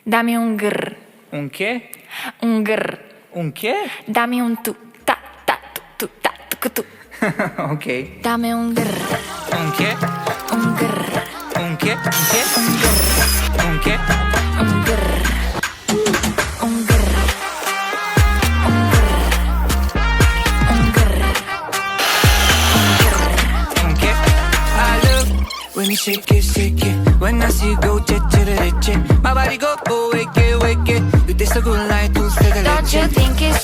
Dami un grr, Un che? un grr. Un che? Dami un tu, ta, ta, tu, ta, tu, tu. Ok. Dame un grr, Un che? un grr, Un che? Un che? un grr, Un che? un grr, un grr, un grr, un grr, Un che? I love when you shake it, shake it. When I see you go, che che che che. My body go, wake it, wake it. You taste so good like dulce de Don't you leche. think it's